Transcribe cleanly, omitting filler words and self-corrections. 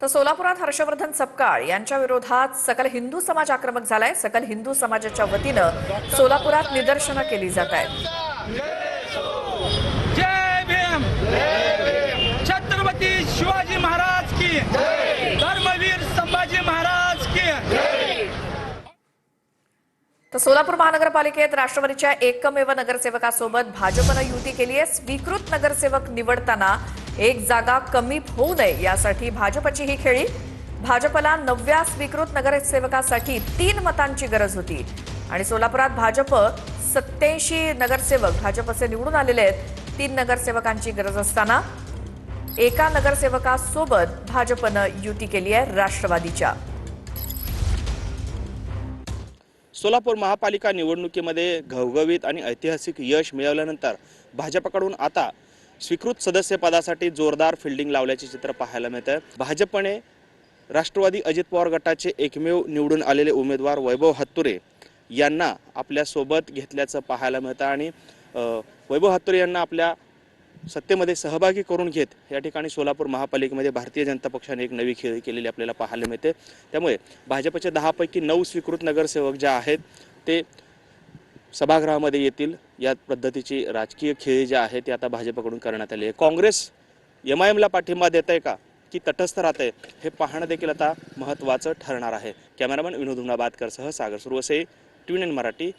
तर सोलापुरात हर्षवर्धन सपकाळ यांच्या विरोधात सकल हिंदू समाज आक्रमक झालाय। सकल हिंदू समाजाच्या वतीनं सोलापुरात निदर्शनं केली जात आहेत। जय भीम, छत्रपती शिवाजी महाराज की, धर्मवीर संभाजी महाराज की। तर सोलापूर महानगरपालिकेत राष्ट्रवादीच्या एकमेव नगरसेवकासोबत भाजपनं युती केली आहे। स्वीकृत नगरसेवक निवडताना एक जागा कमी होऊ नये यासाठी भाजपची ही खेळी। भाजपला 9व्या स्वीकृत नगरसेवकासाठी 3 मतांची गरज होती आणि सोलापुरात भाजप 87 नगरसेवक भाजपचे निवडून आलेले आहेत। 3 नगरसेवकांची गरज असताना एका नगरसेवकासोबत भाजपनं युती केली आहे राष्ट्रवादीच्या। सोलापूर महापालिका निवडणुकीमध्ये घवघवीत आणि ऐतिहासिक यश मिळवल्यानंतर भाजपकडून आता स्वीकृत सदस्यपदासाठी जोरदार फिल्डिंग लावल्याचे चित्र पाहायला मिळते। भाजपने राष्ट्रवादी अजित पवार गटाचे एकमेव निवडून आलेले उमेदवार वैभव हत्तुरे यांना आपल्या सोबत घेतल्याचं पाहायला मिळतं आणि वैभव हत्तुरे यांना आपल्या सत्तेमध्ये सहभागी करून घेत या ठिकाणी सोलापूर महापालिकेमध्ये भारतीय जनता पक्षाने एक नवी खेळी केलेली आपल्याला पाहायला मिळते। त्यामुळे भाजपचे 10 पैकी 9 स्वीकृत नगरसेवक जे आहेत ते सभागृहामध्ये येतील। या पद्धतीची राजकीय खेळी जी आहे ती आता भाजपकडून करण्यात आली आहे। काँग्रेस MIMला पाठिंबा देत आहे का की तटस्थ राहते हे पाहणं देखील आता महत्त्वाचं ठरणार आहे। कॅमेरामन विनोद हुमनाबादकरसह सागर सुरवसे, TVNN मराठी।